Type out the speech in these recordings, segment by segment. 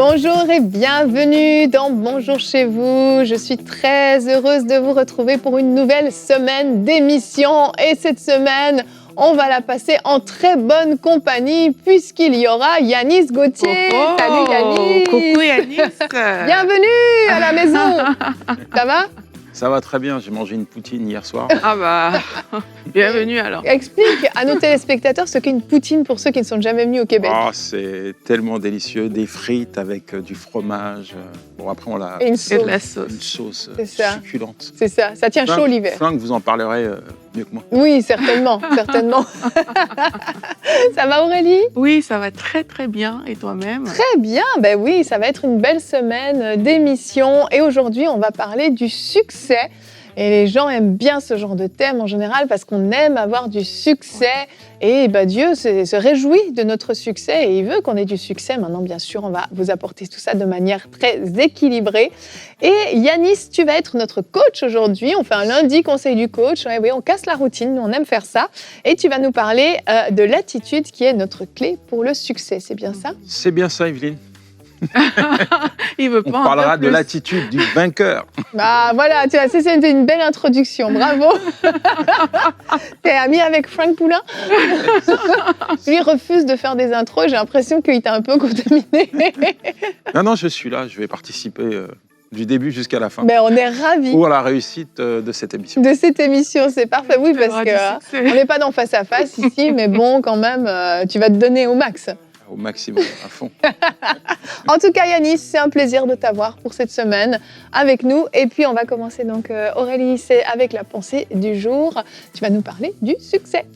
Bonjour et bienvenue dans Bonjour chez vous. Je suis très heureuse de vous retrouver pour une nouvelle semaine d'émission. Et cette semaine, on va la passer en très bonne compagnie puisqu'il y aura Yanis Gauthier. Oh, oh, Salut Yanis. coucou Yanis. Bienvenue à la maison. Ça va? Ça va très bien, j'ai mangé une poutine hier soir. Ah bah, bienvenue alors. Explique à nos téléspectateurs ce qu'est une poutine pour ceux qui ne sont jamais venus au Québec. Oh, c'est tellement délicieux, des frites avec du fromage. Bon, après, on l'a Et une Et de la sauce. une sauce C'est ça. succulente. C'est ça, ça tient chaud l'hiver. Franck vous en parlerez mieux que moi. Oui, certainement, certainement. Ça va Aurélie? Oui, ça va très très bien. Et toi-même? Très bien, ben oui, ça va être une belle semaine d'émission et aujourd'hui on va parler du succès. Et les gens aiment bien ce genre de thème en général parce qu'on aime avoir du succès et ben, Dieu se réjouit de notre succès et il veut qu'on ait du succès. Maintenant, bien sûr, on va vous apporter tout ça de manière très équilibrée. Et Yanis, tu vas être notre coach aujourd'hui. On fait un lundi conseil du coach. Ouais, oui, on casse la routine, nous on aime faire ça. Et tu vas nous parler de l'attitude qui est notre clé pour le succès. C'est bien ça? C'est bien ça, Evelyne. Il veut On pas parlera de l'attitude du vainqueur. Bah voilà, tu vois, c'était une belle introduction, bravo. T'es ami avec Frank Poulain? Lui refuse de faire des intros, j'ai l'impression qu'il t'a un peu contaminé. Non, je suis là, je vais participer du début jusqu'à la fin. Mais on est ravis Pour la réussite de cette émission. de cette émission, c'est parfait. Oui, parce aura du que succès. on n'est pas dans face à face ici, mais bon, quand même, tu vas te donner au max. Au maximum, à fond. En tout cas, Yanis, c'est un plaisir de t'avoir pour cette semaine avec nous. Et puis, on va commencer donc, Aurélie, c'est avec la pensée du jour. Tu vas nous parler du succès.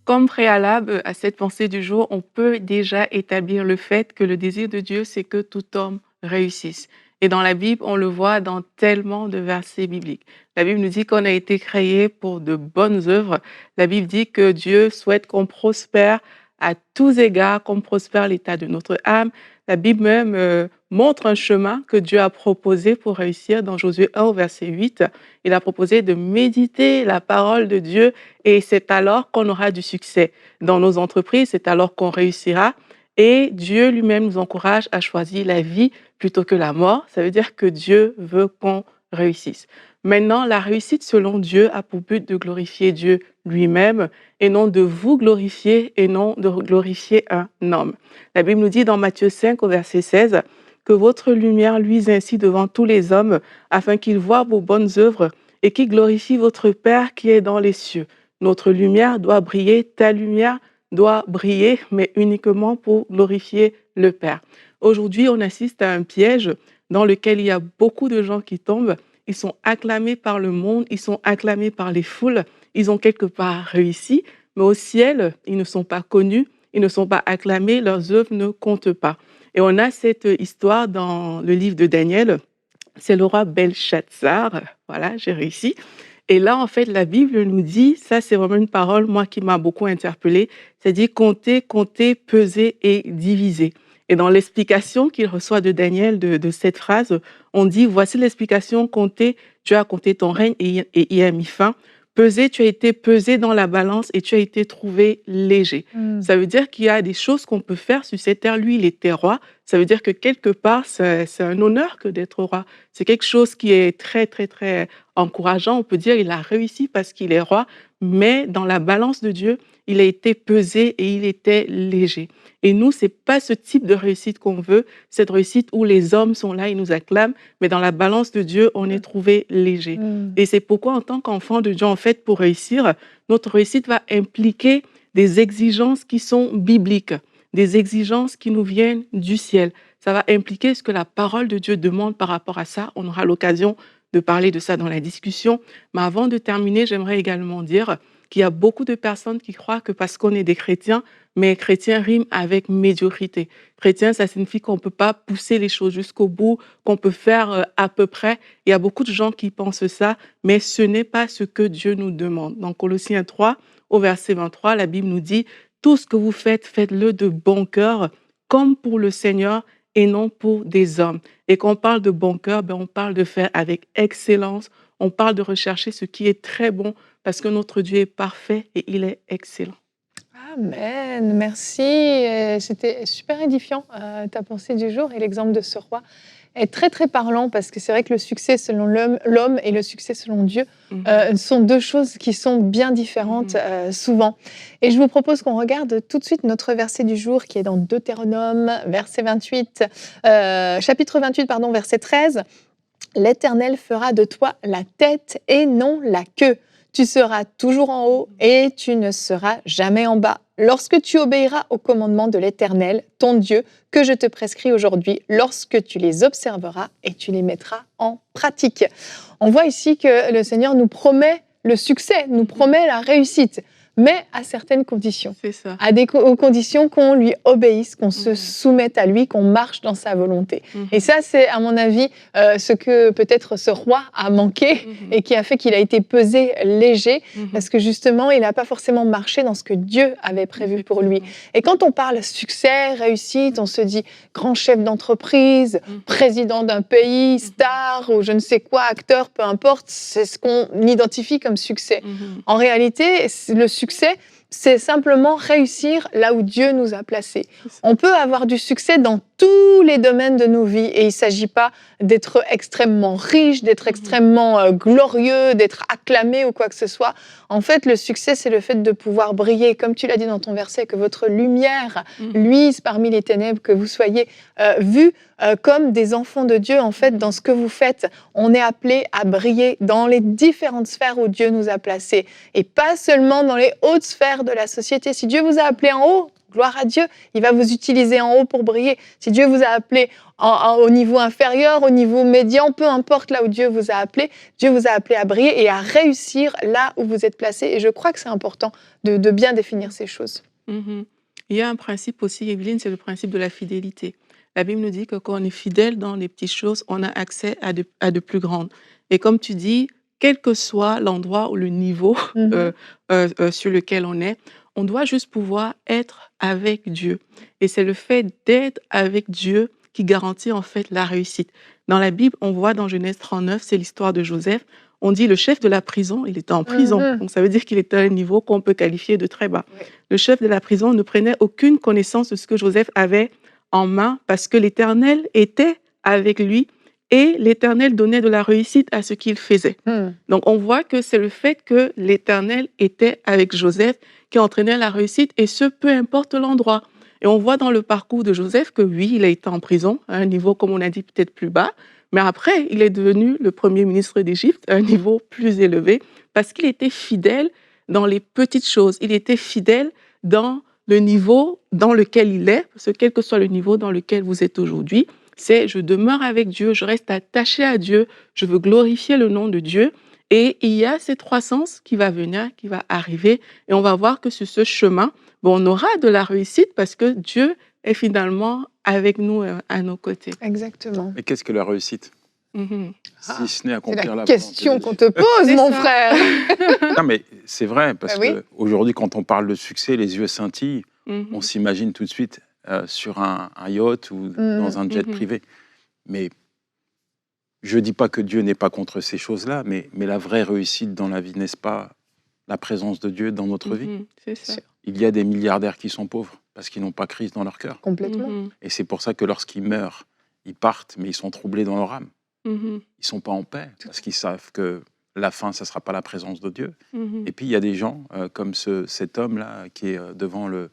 Comme préalable à cette pensée du jour, on peut déjà établir le fait que le désir de Dieu, c'est que tout homme réussisse. Et dans la Bible, on le voit dans tellement de versets bibliques. La Bible nous dit qu'on a été créé pour de bonnes œuvres. La Bible dit que Dieu souhaite qu'on prospère à tous égards, qu'on prospère l'état de notre âme. La Bible même montre un chemin que Dieu a proposé pour réussir. Dans Josué 1 au verset 8, il a proposé de méditer la parole de Dieu et c'est alors qu'on aura du succès. Dans nos entreprises, c'est alors qu'on réussira. Et Dieu lui-même nous encourage à choisir la vie plutôt que la mort. Ça veut dire que Dieu veut qu'on réussisse. Maintenant, la réussite selon Dieu a pour but de glorifier Dieu lui-même et non de vous glorifier et non de glorifier un homme. La Bible nous dit dans Matthieu 5 au verset 16 que votre lumière luise ainsi devant tous les hommes afin qu'ils voient vos bonnes œuvres et qu'ils glorifient votre Père qui est dans les cieux. Notre lumière doit briller, ta lumière doit briller, mais uniquement pour glorifier le Père. Aujourd'hui, on assiste à un piège dans lequel il y a beaucoup de gens qui tombent. Ils sont acclamés par le monde, ils sont acclamés par les foules, ils ont quelque part réussi, mais au ciel, ils ne sont pas connus, ils ne sont pas acclamés, leurs œuvres ne comptent pas. Et on a cette histoire dans le livre de Daniel, c'est le roi Belshazzar, voilà, j'ai réussi. Et là, en fait, la Bible nous dit, ça c'est vraiment une parole, moi, qui m'a beaucoup interpellée, c'est dit compter, compter, peser et diviser. Et dans l'explication qu'il reçoit de Daniel de cette phrase, on dit, voici l'explication, compter, tu as compté ton règne et y a mis fin. Peser, tu as été pesé dans la balance et tu as été trouvé léger. Ça veut dire qu'il y a des choses qu'on peut faire sur cette terre. Lui, il était roi. Ça veut dire que quelque part, c'est un honneur que d'être roi. C'est quelque chose qui est très, très, très encourageant. On peut dire qu'il a réussi parce qu'il est roi, mais dans la balance de Dieu, il a été pesé et il était léger. Et nous, c'est pas ce type de réussite qu'on veut, cette réussite où les hommes sont là, ils nous acclament, mais dans la balance de Dieu, on est trouvé léger. Et c'est pourquoi, en tant qu'enfant de Dieu, en fait, pour réussir, notre réussite va impliquer des exigences qui sont bibliques, des exigences qui nous viennent du ciel. Ça va impliquer ce que la parole de Dieu demande par rapport à ça. On aura l'occasion de parler de ça dans la discussion. Mais avant de terminer, j'aimerais également dire qu'il y a beaucoup de personnes qui croient que parce qu'on est des chrétiens, mais chrétien rime avec médiocrité. Chrétien, ça signifie qu'on ne peut pas pousser les choses jusqu'au bout, qu'on peut faire à peu près. Il y a beaucoup de gens qui pensent ça, mais ce n'est pas ce que Dieu nous demande. Dans Colossiens 3, au verset 23, la Bible nous dit « Tout ce que vous faites, faites-le de bon cœur, comme pour le Seigneur et non pour des hommes. Et quand on parle de bon cœur, on parle de faire avec excellence, on parle de rechercher ce qui est très bon parce que notre Dieu est parfait et il est excellent. Amen, merci. C'était super édifiant, ta pensée du jour et l'exemple de ce roi est très très parlant parce que c'est vrai que le succès selon l'homme et le succès selon Dieu sont deux choses qui sont bien différentes souvent. Et je vous propose qu'on regarde tout de suite notre verset du jour qui est dans Deutéronome, chapitre 28, pardon, verset 13. « L'Éternel fera de toi la tête et non la queue. Tu seras toujours en haut et tu ne seras jamais en bas. Lorsque tu obéiras aux commandements de l'Éternel, ton Dieu, que je te prescris aujourd'hui, lorsque tu les observeras et tu les mettras en pratique. » On voit ici que le Seigneur nous promet le succès, nous promet la réussite, mais à certaines conditions. C'est ça. Aux conditions qu'on lui obéisse, qu'on se soumette à lui, qu'on marche dans sa volonté. Et ça, c'est à mon avis ce que peut-être ce roi a manqué et qui a fait qu'il a été pesé léger parce que justement, il n'a pas forcément marché dans ce que Dieu avait prévu pour lui. Et quand on parle succès, réussite, on se dit grand chef d'entreprise, président d'un pays, star ou je ne sais quoi, acteur, peu importe, c'est ce qu'on identifie comme succès. En réalité, le succès, c'est simplement réussir là où Dieu nous a placés. On peut avoir du succès dans tous les domaines de nos vies et il ne s'agit pas d'être extrêmement riche, d'être extrêmement glorieux, d'être acclamé ou quoi que ce soit. En fait, le succès, c'est le fait de pouvoir briller, comme tu l'as dit dans ton verset, que votre lumière luise parmi les ténèbres, que vous soyez vus comme des enfants de Dieu. En fait, dans ce que vous faites, on est appelé à briller dans les différentes sphères où Dieu nous a placés et pas seulement dans les hautes sphères de la société. Si Dieu vous a appelé en haut, gloire à Dieu, il va vous utiliser en haut pour briller. Si Dieu vous a appelé au niveau inférieur, au niveau médian, peu importe là où Dieu vous a appelé à briller et à réussir là où vous êtes placé. Et je crois que c'est important de bien définir ces choses. Il y a un principe aussi, Evelyne, c'est le principe de la fidélité. La Bible nous dit que quand on est fidèle dans les petites choses, on a accès à de plus grandes. Et comme tu dis, quel que soit l'endroit ou le niveau sur lequel on est, on doit juste pouvoir être avec Dieu. Et c'est le fait d'être avec Dieu qui garantit en fait la réussite. Dans la Bible, on voit dans Genèse 39, c'est l'histoire de Joseph, on dit le chef de la prison, il était en prison. Donc ça veut dire qu'il était à un niveau qu'on peut qualifier de très bas. Oui. Le chef de la prison ne prenait aucune connaissance de ce que Joseph avait en main parce que l'Éternel était avec lui et l'Éternel donnait de la réussite à ce qu'il faisait. Donc on voit que c'est le fait que l'Éternel était avec Joseph qui entraînait la réussite et ce, peu importe l'endroit. Et on voit dans le parcours de Joseph que oui, il a été en prison à un niveau, comme on a dit, peut-être plus bas, mais après, il est devenu le premier ministre d'Égypte à un niveau plus élevé parce qu'il était fidèle dans les petites choses. Il était fidèle dans le niveau dans lequel il est, parce que quel que soit le niveau dans lequel vous êtes aujourd'hui, c'est je demeure avec Dieu, je reste attaché à Dieu, je veux glorifier le nom de Dieu. Et il y a cette croissance qui va venir, qui va arriver, et on va voir que sur ce chemin, on aura de la réussite parce que Dieu est finalement avec nous à nos côtés. Exactement. Et qu'est-ce que la réussite Si ce n'est accomplir la question qu'on te pose, mon frère. Non, mais c'est vrai, parce qu'aujourd'hui, quand on parle de succès, les yeux scintillent. On s'imagine tout de suite sur un yacht ou dans un jet privé. Mais je ne dis pas que Dieu n'est pas contre ces choses-là, mais la vraie réussite dans la vie, n'est-ce pas la présence de Dieu dans notre vie? C'est ça. Il y a des milliardaires qui sont pauvres parce qu'ils n'ont pas Christ dans leur cœur. Complètement. Et c'est pour ça que lorsqu'ils meurent, ils partent, mais ils sont troublés dans leur âme. Ils ne sont pas en paix parce qu'ils savent que la fin, ça ne sera pas la présence de Dieu. Et puis, il y a des gens comme cet homme-là qui est devant le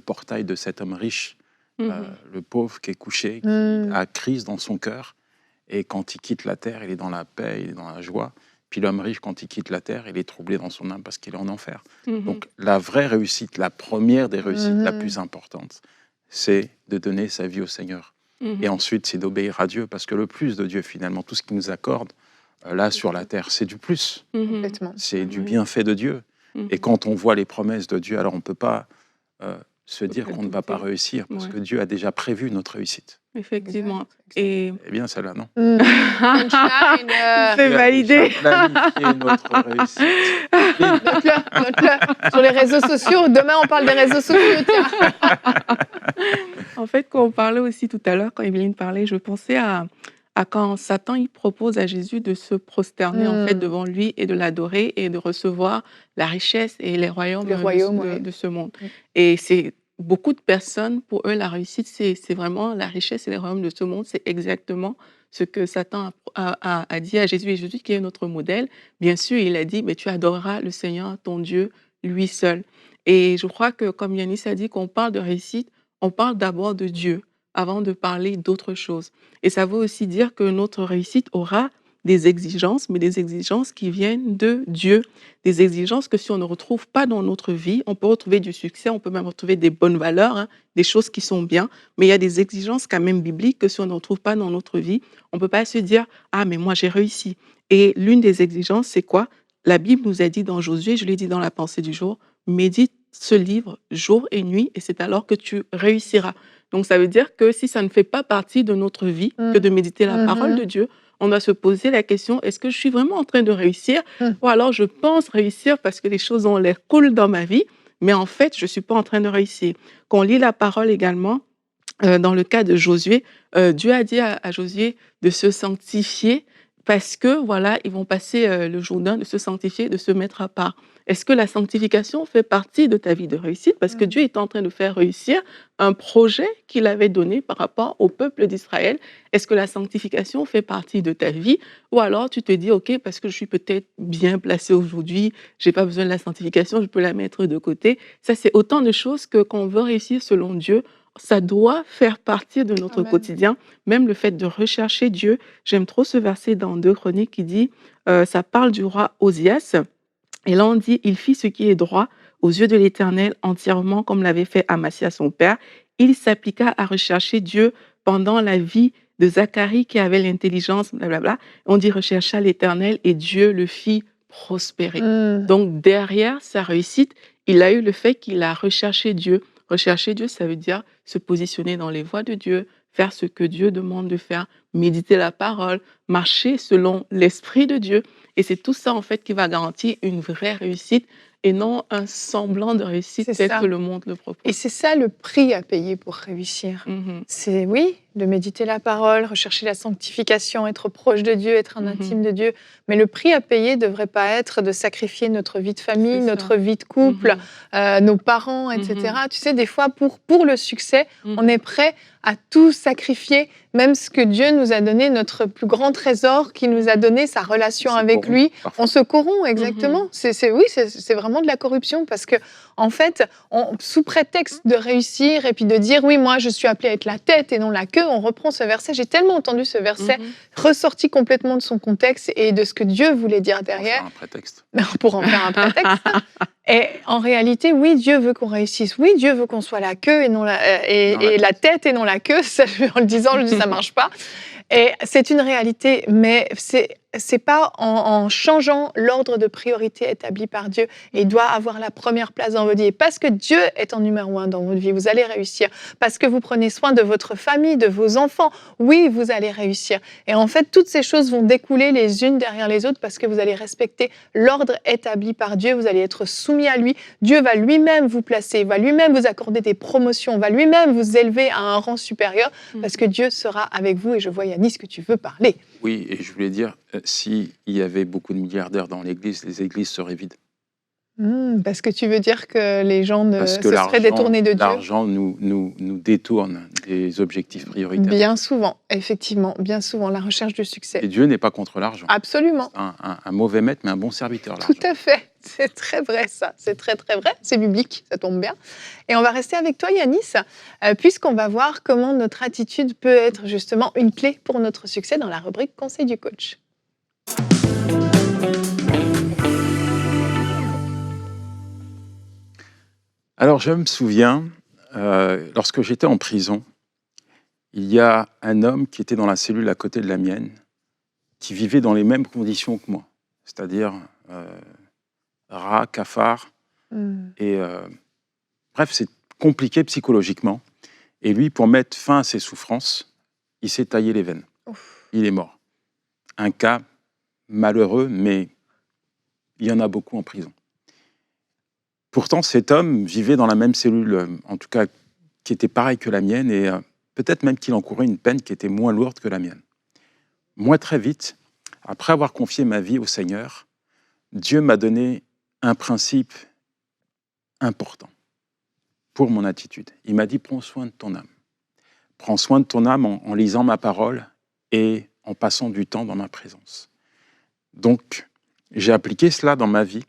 portail de cet homme riche, le pauvre qui est couché, qui a Christ dans son cœur. Et quand il quitte la terre, il est dans la paix, il est dans la joie. Puis l'homme riche, quand il quitte la terre, il est troublé dans son âme parce qu'il est en enfer. Donc la vraie réussite, la première des réussites, la plus importante, c'est de donner sa vie au Seigneur. Et ensuite, c'est d'obéir à Dieu, parce que le plus de Dieu, finalement, tout ce qu'il nous accorde, là, sur la terre, c'est du plus. C'est du bienfait de Dieu. Et quand on voit les promesses de Dieu, alors on ne peut pas se dire qu'on ne va pas réussir, parce que Dieu a déjà prévu notre réussite. Effectivement. Et... Eh bien, celle-là, non. C'est validé. Planifier notre réussite. Note-le sur les réseaux sociaux. Demain, on parle des réseaux sociaux. En fait, quand on parlait aussi tout à l'heure, quand Evelyne parlait, je pensais à quand Satan il propose à Jésus de se prosterner en fait devant lui et de l'adorer et de recevoir la richesse et les royaumes de ce monde. Et c'est beaucoup de personnes, pour eux, la réussite, c'est vraiment la richesse et les royaumes de ce monde. C'est exactement ce que Satan a dit à Jésus. Et Jésus, qui est notre modèle, bien sûr, il a dit, mais tu adoreras le Seigneur, ton Dieu, lui seul. Et je crois que, comme Yanis a dit, qu'on parle de réussite, on parle d'abord de Dieu avant de parler d'autre chose. Et ça veut aussi dire que notre réussite aura des exigences, mais des exigences qui viennent de Dieu. Des exigences que si on ne retrouve pas dans notre vie, on peut retrouver du succès, on peut même retrouver des bonnes valeurs, hein, des choses qui sont bien, mais il y a des exigences quand même bibliques que si on ne retrouve pas dans notre vie, on ne peut pas se dire « Ah, mais moi j'ai réussi ». Et l'une des exigences, c'est quoi? La Bible nous a dit dans Josué, je l'ai dit dans la pensée du jour, médite ce livre jour et nuit et c'est alors que tu réussiras. Donc ça veut dire que si ça ne fait pas partie de notre vie que de méditer la parole de Dieu, on doit se poser la question, est-ce que je suis vraiment en train de réussir? Ou alors je pense réussir parce que les choses ont l'air cool dans ma vie, mais en fait, je ne suis pas en train de réussir. Quand on lit la parole également, dans le cas de Josué, Dieu a dit à Josué de se sanctifier parce que, voilà, ils vont passer le Jourdain, de se sanctifier, de se mettre à part. Est-ce que la sanctification fait partie de ta vie de réussite? Parce que Dieu est en train de faire réussir un projet qu'il avait donné par rapport au peuple d'Israël. Est-ce que la sanctification fait partie de ta vie? Ou alors tu te dis, OK, parce que je suis peut-être bien placée aujourd'hui, j'ai pas besoin de la sanctification, je peux la mettre de côté. Ça, c'est autant de choses que quand on veut réussir selon Dieu, ça doit faire partie de notre quotidien, même le fait de rechercher Dieu. J'aime trop ce verset dans 2 Chroniques qui dit, ça parle du roi Osias, et là on dit, il fit ce qui est droit aux yeux de l'Éternel entièrement comme l'avait fait Amasia son père. Il s'appliqua à rechercher Dieu pendant la vie de Zacharie qui avait l'intelligence, blablabla. On dit rechercha l'Éternel et Dieu le fit prospérer. Donc derrière sa réussite, il a eu le fait qu'il a recherché Dieu. Rechercher Dieu, ça veut dire se positionner dans les voies de Dieu, faire ce que Dieu demande de faire, méditer la parole, marcher selon l'Esprit de Dieu. Et c'est tout ça, en fait, qui va garantir une vraie réussite et non un semblant de réussite tel que le monde le propose. Et c'est ça le prix à payer pour réussir. C'est, oui, de méditer la parole, rechercher la sanctification, être proche de Dieu, être un intime de Dieu. Mais le prix à payer ne devrait pas être de sacrifier notre vie de famille, notre vie de couple, nos parents, etc. Tu sais, des fois, pour le succès, on est prêt à tout sacrifier, même ce que Dieu nous a donné, notre plus grand trésor, qui nous a donné sa relation avec lui. On se corrompt, exactement. Oui, c'est vraiment de la corruption, parce que en fait, sous prétexte de réussir et puis de dire « oui, moi, je suis appelée à être la tête et non la queue », on reprend ce verset. J'ai tellement entendu ce verset ressorti complètement de son contexte et de ce que Dieu voulait dire derrière. Pour en faire un prétexte. Et en réalité, oui, Dieu veut qu'on réussisse. Oui, Dieu veut qu'on soit la queue et non la tête et non la queue. Ça, en le disant, je dis ça marche pas. Et c'est une réalité, mais c'est pas en changeant l'ordre de priorité établi par Dieu. Et il doit avoir la première place dans votre vie. Et parce que Dieu est en numéro 1 dans votre vie, vous allez réussir. Parce que vous prenez soin de votre famille, de vos enfants, oui, vous allez réussir. Et en fait, toutes ces choses vont découler les unes derrière les autres parce que vous allez respecter l'ordre établi par Dieu. Vous allez être soumis à lui. Dieu va lui-même vous placer, va lui-même vous accorder des promotions, va lui-même vous élever à un rang supérieur parce que Dieu sera avec vous. Et je vois, Yanis, que tu veux parler. Oui, et je voulais dire, s'il y avait beaucoup de milliardaires dans l'Église, les églises seraient vides. Parce que tu veux dire que les gens se seraient détournés de Dieu. L'argent nous détourne des objectifs prioritaires. Bien souvent, effectivement, bien souvent, la recherche du succès. Et Dieu n'est pas contre l'argent. Absolument. Un mauvais maître, mais un bon serviteur. Tout à fait. C'est très vrai, ça. C'est très, très vrai. C'est biblique, ça tombe bien. Et on va rester avec toi, Yanis, puisqu'on va voir comment notre attitude peut être justement une clé pour notre succès dans la rubrique Conseil du coach. Alors, je me souviens, lorsque j'étais en prison, il y a un homme qui était dans la cellule à côté de la mienne, qui vivait dans les mêmes conditions que moi, c'est-à-dire rats, cafards, et bref, c'est compliqué psychologiquement. Et lui, pour mettre fin à ses souffrances, il s'est taillé les veines. Il est mort. Un cas malheureux, mais il y en a beaucoup en prison. Pourtant, cet homme vivait dans la même cellule, en tout cas qui était pareille que la mienne et peut-être même qu'il encourait une peine qui était moins lourde que la mienne. Moi, très vite, après avoir confié ma vie au Seigneur, Dieu m'a donné un principe important pour mon attitude. Il m'a dit, prends soin de ton âme. Prends soin de ton âme en lisant ma parole et en passant du temps dans ma présence. Donc, j'ai appliqué cela dans ma vie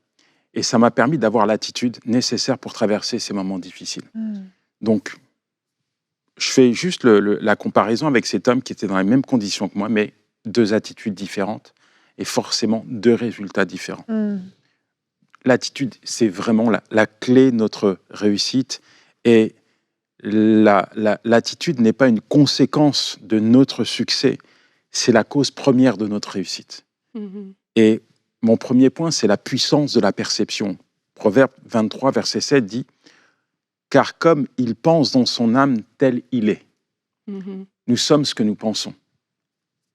et ça m'a permis d'avoir l'attitude nécessaire pour traverser ces moments difficiles. Donc, je fais juste la comparaison avec cet homme qui était dans les mêmes conditions que moi, mais 2 attitudes différentes et forcément 2 résultats différents. L'attitude, c'est vraiment la clé de notre réussite et l'attitude n'est pas une conséquence de notre succès, c'est la cause première de notre réussite. Et mon premier point, c'est la puissance de la perception. Proverbe 23, verset 7 dit « Car comme il pense dans son âme, tel il est. » Nous sommes ce que nous pensons.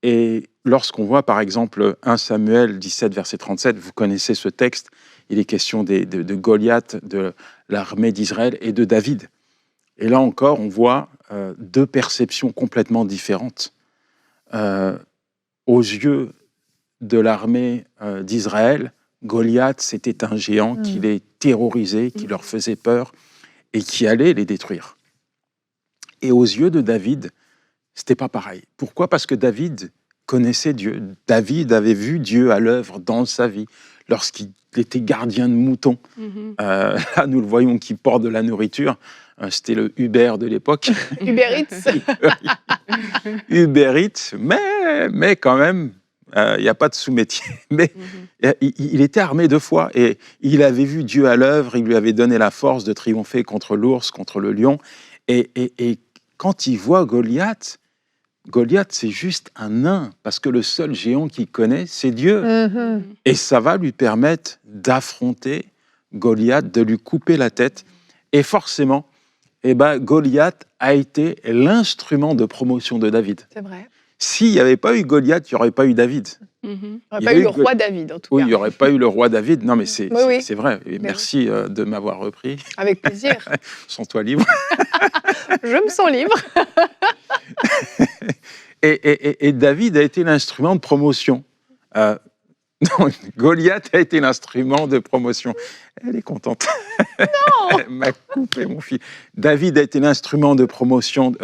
Et lorsqu'on voit, par exemple, 1 Samuel 17, verset 37, vous connaissez ce texte, il est question de Goliath, de l'armée d'Israël et de David. Et là encore, on voit 2 perceptions complètement différentes. Aux yeux de l'armée d'Israël, Goliath, c'était un géant qui les terrorisait, qui leur faisait peur et qui allait les détruire. Et aux yeux de David, c'était pas pareil. Pourquoi ? Parce que David connaissait Dieu. David avait vu Dieu à l'œuvre dans sa vie, lorsqu'il était gardien de moutons. Là, nous le voyons qui porte de la nourriture. C'était le Uber de l'époque. Uber Eats. Uber Eats, mais quand même, il n'y a pas de sous-métier. Mais il était armé 2 fois et il avait vu Dieu à l'œuvre. Il lui avait donné la force de triompher contre l'ours, contre le lion. Et quand il voit Goliath, c'est juste un nain, parce que le seul géant qu'il connaît, c'est Dieu. Et ça va lui permettre d'affronter Goliath, de lui couper la tête. Et forcément, Goliath a été l'instrument de promotion de David. C'est vrai. S'il n'y avait pas eu Goliath, il n'y aurait pas eu David. Il n'y aurait pas eu le roi David, en tout cas. Oui, il n'y aurait pas eu le roi David. Non, mais c'est vrai. Et Mais merci de m'avoir repris. Avec plaisir. Sens-toi libre. Je me sens libre. Et David a été l'instrument de promotion. Non, Goliath a été l'instrument de promotion. Elle est contente. Non. Elle m'a coupé, mon fils. David a été l'instrument de promotion.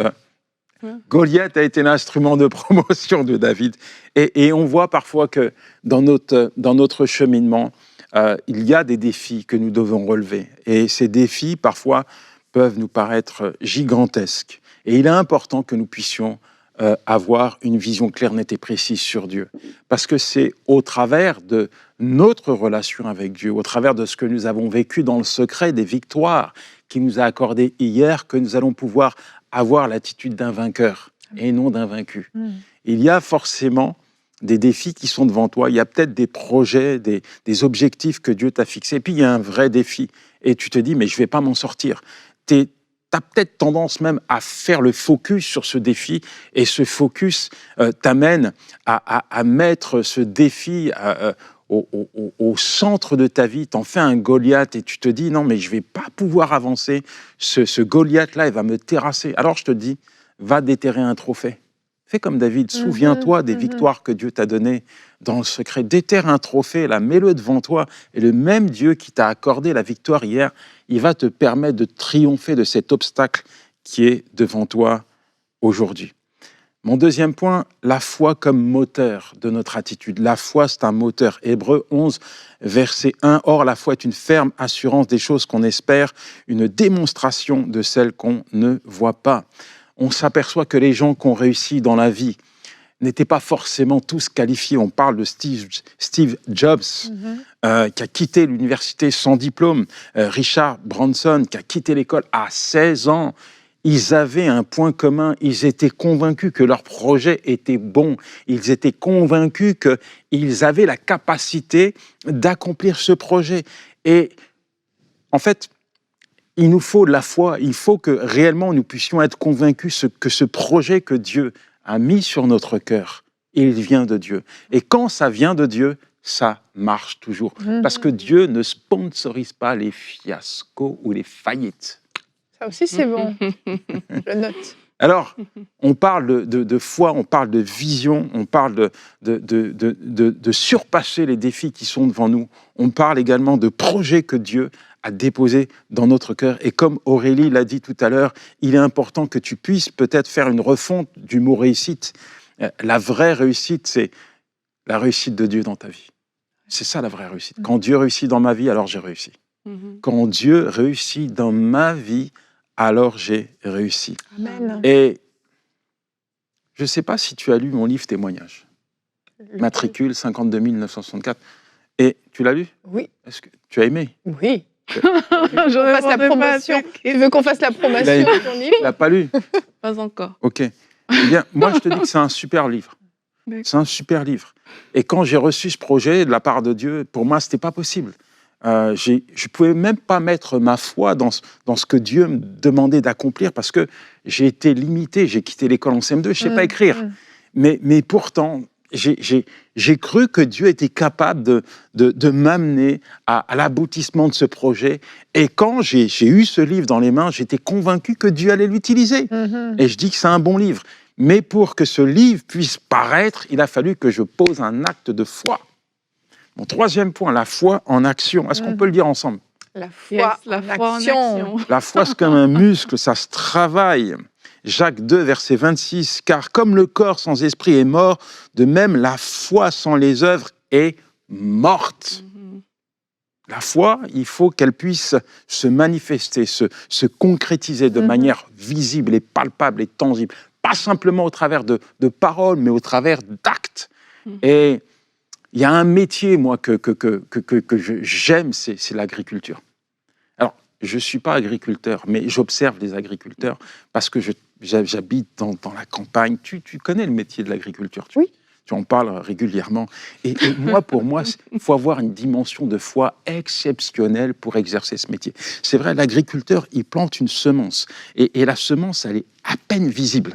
Goliath a été l'instrument de promotion de David. Et on voit parfois que dans notre cheminement, il y a des défis que nous devons relever. Et ces défis, parfois, peuvent nous paraître gigantesques. Et il est important que nous puissions avoir une vision claire, nette et précise sur Dieu. Parce que c'est au travers de notre relation avec Dieu, au travers de ce que nous avons vécu dans le secret des victoires qu'il nous a accordées hier, que nous allons pouvoir avoir l'attitude d'un vainqueur et non d'un vaincu. Il y a forcément des défis qui sont devant toi. Il y a peut-être des projets, des objectifs que Dieu t'a fixés. Et puis, il y a un vrai défi. Et tu te dis, mais je ne vais pas m'en sortir. Tu as peut-être tendance même à faire le focus sur ce défi. Et ce focus t'amène à mettre ce défi au centre de ta vie. Tu en fais un Goliath et tu te dis, non, mais je ne vais pas pouvoir avancer. Ce Goliath-là, il va me terrasser. Alors, je te dis, va déterrer un trophée. Fais comme David, souviens-toi des victoires que Dieu t'a données dans le secret. Déterre un trophée, là, mets-le devant toi. Et le même Dieu qui t'a accordé la victoire hier, il va te permettre de triompher de cet obstacle qui est devant toi aujourd'hui. Mon deuxième point, la foi comme moteur de notre attitude. La foi, c'est un moteur. Hébreux 11, verset 1. Or, la foi est une ferme assurance des choses qu'on espère, une démonstration de celles qu'on ne voit pas. On s'aperçoit que les gens qui ont réussi dans la vie n'étaient pas forcément tous qualifiés. On parle de Steve Jobs, qui a quitté l'université sans diplôme. Richard Branson, qui a quitté l'école à 16 ans. Ils avaient un point commun, ils étaient convaincus que leur projet était bon. Ils étaient convaincus qu'ils avaient la capacité d'accomplir ce projet. Et en fait, il nous faut de la foi, il faut que réellement nous puissions être convaincus que ce projet que Dieu a mis sur notre cœur, il vient de Dieu. Et quand ça vient de Dieu, ça marche toujours. Parce que Dieu ne sponsorise pas les fiascos ou les faillites. Ça aussi, c'est bon. Je note. Alors, on parle de foi, on parle de vision, on parle de surpasser les défis qui sont devant nous. On parle également de projets que Dieu a déposés dans notre cœur. Et comme Aurélie l'a dit tout à l'heure, il est important que tu puisses peut-être faire une refonte du mot réussite. La vraie réussite, c'est la réussite de Dieu dans ta vie. C'est ça la vraie réussite. Quand Dieu réussit dans ma vie, alors j'ai réussi. Quand Dieu réussit dans ma vie, alors j'ai réussi. Amen. Et je ne sais pas si tu as lu mon livre témoignage. Matricule 52 964. Et tu l'as lu? Oui. Est-ce que tu as aimé? Oui. Je fasse la promotion. Tu veux qu'on fasse la promotion de ton livre? Tu l'as pas lu? Pas encore. Ok. Eh bien, moi, je te dis que c'est un super livre. C'est un super livre. Et quand j'ai reçu ce projet de la part de Dieu, pour moi, ce n'était pas possible. Je ne pouvais même pas mettre ma foi dans ce que Dieu me demandait d'accomplir parce que j'ai été limité. J'ai quitté l'école en CM2, je ne sais pas écrire. Mais pourtant, j'ai cru que Dieu était capable de m'amener à l'aboutissement de ce projet. Et quand j'ai eu ce livre dans les mains, j'étais convaincu que Dieu allait l'utiliser. Et je dis que c'est un bon livre. Mais pour que ce livre puisse paraître, il a fallu que je pose un acte de foi. Mon troisième point, la foi en action. Est-ce qu'on peut le dire ensemble? La foi, la foi en action. La foi, c'est comme un muscle, ça se travaille. Jacques 2, verset 26. « Car comme le corps sans esprit est mort, de même la foi sans les œuvres est morte. » La foi, il faut qu'elle puisse se manifester, se concrétiser de manière visible et palpable et tangible. Pas simplement au travers de paroles, mais au travers d'actes. Et il y a un métier, moi, que j'aime, c'est l'agriculture. Alors, je ne suis pas agriculteur, mais j'observe les agriculteurs parce que j'habite dans la campagne. Tu connais le métier de l'agriculture? Oui. Tu en parles régulièrement. Et moi, pour moi, il faut avoir une dimension de foi exceptionnelle pour exercer ce métier. C'est vrai, l'agriculteur, il plante une semence. Et la semence, elle est à peine visible.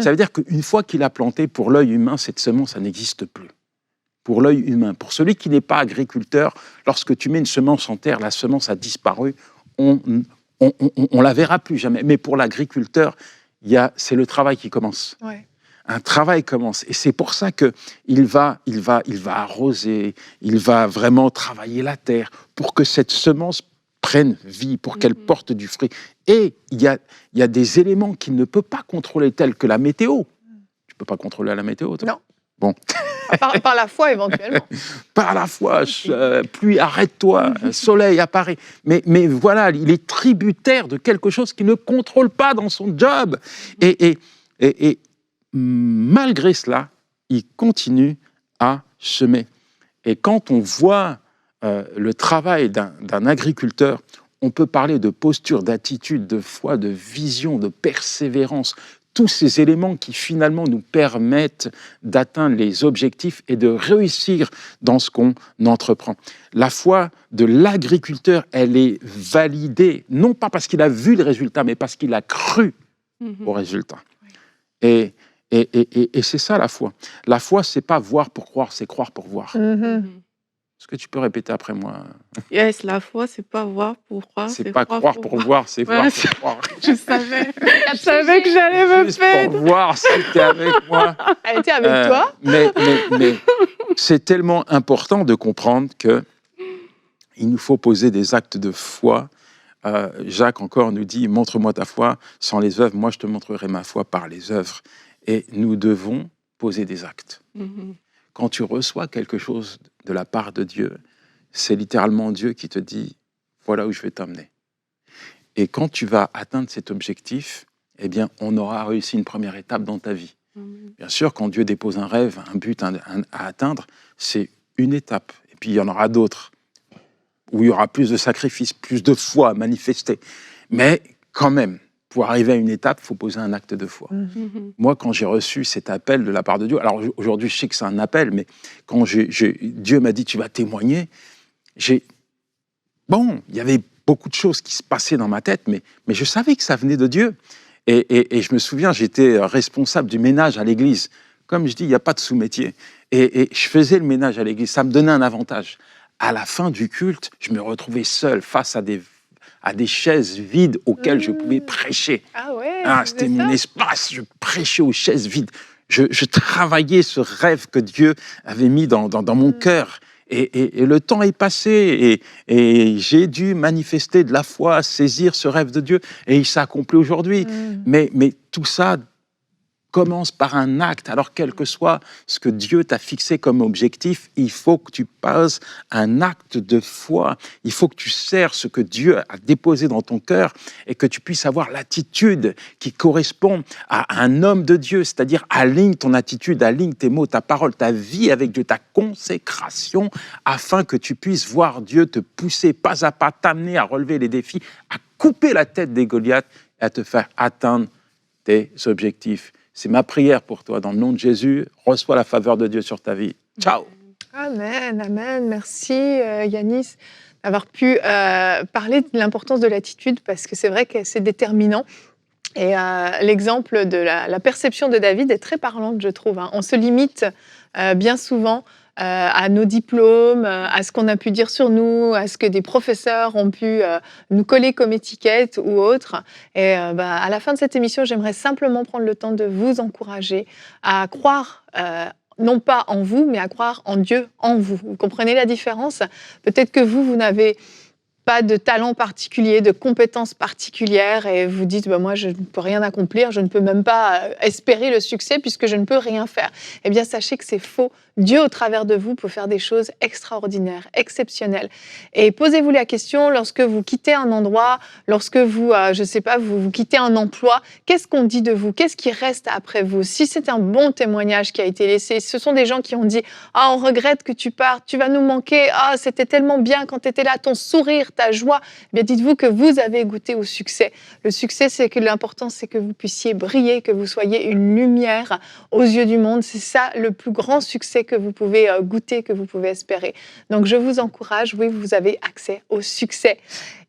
Ça veut dire qu'une fois qu'il a planté, pour l'œil humain, cette semence, ça n'existe plus. Pour l'œil humain. Pour celui qui n'est pas agriculteur, lorsque tu mets une semence en terre, la semence a disparu, on la verra plus jamais. Mais pour l'agriculteur, c'est le travail qui commence. Ouais. Un travail commence. Et c'est pour ça qu'il va arroser, il va vraiment travailler la terre pour que cette semence prenne vie, pour qu'elle porte du fruit. Et il y a des éléments qu'il ne peut pas contrôler, tels que la météo. Tu ne peux pas contrôler la météo, toi? Non. Bon. Par la foi, éventuellement. Par la foi, pluie, arrête-toi, soleil apparaît. Mais voilà, il est tributaire de quelque chose qu'il ne contrôle pas dans son job. Et malgré cela, il continue à semer. Et quand on voit le travail d'un agriculteur, on peut parler de posture, d'attitude, de foi, de vision, de persévérance. Tous ces éléments qui finalement nous permettent d'atteindre les objectifs et de réussir dans ce qu'on entreprend. La foi de l'agriculteur, elle est validée, non pas parce qu'il a vu le résultat, mais parce qu'il a cru au résultat. Et c'est ça la foi. La foi, c'est pas voir pour croire, c'est croire pour voir. Est-ce que tu peux répéter après moi? Yes, la foi, c'est pas voir pour croire. C'est pas croire pour voir, c'est voir pour croire. Je savais que j'allais me Juste perdre. pour voir si tu es avec moi. Elle était avec toi. Mais c'est tellement important de comprendre qu'il nous faut poser des actes de foi. Jacques encore nous dit, montre-moi ta foi sans les œuvres, moi je te montrerai ma foi par les œuvres. Et nous devons poser des actes. Quand tu reçois quelque chose de la part de Dieu, c'est littéralement Dieu qui te dit, voilà où je vais t'emmener. Et quand tu vas atteindre cet objectif, eh bien, on aura réussi une première étape dans ta vie. Bien sûr, quand Dieu dépose un rêve, un but à atteindre, c'est une étape. Et puis, il y en aura d'autres, où il y aura plus de sacrifices, plus de foi à manifester. Mais quand même, pour arriver à une étape, il faut poser un acte de foi. Moi, quand j'ai reçu cet appel de la part de Dieu, alors aujourd'hui, je sais que c'est un appel, mais quand Dieu m'a dit, tu vas témoigner, il y avait beaucoup de choses qui se passaient dans ma tête, mais je savais que ça venait de Dieu. Et je me souviens, j'étais responsable du ménage à l'église. Comme je dis, il n'y a pas de sous-métier. Et je faisais le ménage à l'église, ça me donnait un avantage. À la fin du culte, je me retrouvais seul face à à des chaises vides auxquelles je pouvais prêcher. Ah ouais, C'était mon espace, je prêchais aux chaises vides. Je travaillais ce rêve que Dieu avait mis dans mon cœur. Et le temps est passé et j'ai dû manifester de la foi, saisir ce rêve de Dieu et il s'accomplit aujourd'hui. Mais tout ça commence par un acte. Alors, quel que soit ce que Dieu t'a fixé comme objectif, il faut que tu passes un acte de foi. Il faut que tu sers ce que Dieu a déposé dans ton cœur et que tu puisses avoir l'attitude qui correspond à un homme de Dieu. C'est-à-dire, aligne ton attitude, aligne tes mots, ta parole, ta vie avec Dieu, ta consécration, afin que tu puisses voir Dieu te pousser pas à pas, t'amener à relever les défis, à couper la tête des Goliaths et à te faire atteindre tes objectifs. C'est ma prière pour toi. Dans le nom de Jésus, reçois la faveur de Dieu sur ta vie. Ciao. Amen, amen. Merci Yanis d'avoir pu parler de l'importance de l'attitude parce que c'est vrai que c'est déterminant. Et l'exemple de la perception de David est très parlante, je trouve. On se limite bien souvent à nos diplômes, à ce qu'on a pu dire sur nous, à ce que des professeurs ont pu nous coller comme étiquette ou autre. Et à la fin de cette émission, j'aimerais simplement prendre le temps de vous encourager à croire non pas en vous, mais à croire en Dieu, en vous. Vous comprenez la différence ? Peut-être que vous n'avez pas de talent particulier, de compétences particulières et vous dites moi je ne peux rien accomplir, je ne peux même pas espérer le succès puisque je ne peux rien faire. Eh bien sachez que c'est faux. Dieu au travers de vous peut faire des choses extraordinaires, exceptionnelles. Et posez-vous la question lorsque vous quittez un endroit, lorsque vous, vous quittez un emploi, qu'est-ce qu'on dit de vous ? Qu'est-ce qui reste après vous ? Si c'est un bon témoignage qui a été laissé, ce sont des gens qui ont dit « Ah, on regrette que tu partes, tu vas nous manquer, ah, c'était tellement bien quand tu étais là, ton sourire, ta joie. » Eh bien, dites-vous que vous avez goûté au succès. Le succès, c'est que l'important, c'est que vous puissiez briller, que vous soyez une lumière aux yeux du monde. C'est ça le plus grand succès que vous pouvez goûter, que vous pouvez espérer. Donc, je vous encourage, oui, vous avez accès au succès.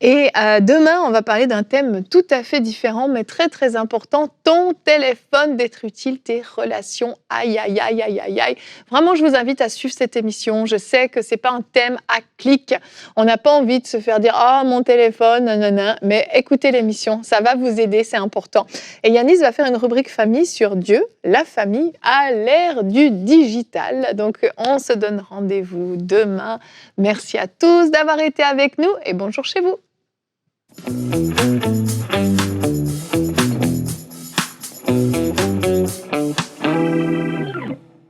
Et demain, on va parler d'un thème tout à fait différent, mais très, très important. Ton téléphone d'être utile, tes relations. Aïe, aïe, aïe, aïe, aïe, aïe. Vraiment, je vous invite à suivre cette émission. Je sais que c'est pas un thème à clic. On n'a pas envie de se faire dire « Ah, mon téléphone, nanana ». Mais écoutez l'émission, ça va vous aider, c'est important. Et Yanis va faire une rubrique famille sur Dieu, la famille, à l'ère du digital. Donc, on se donne rendez-vous demain. Merci à tous d'avoir été avec nous et bonjour chez vous.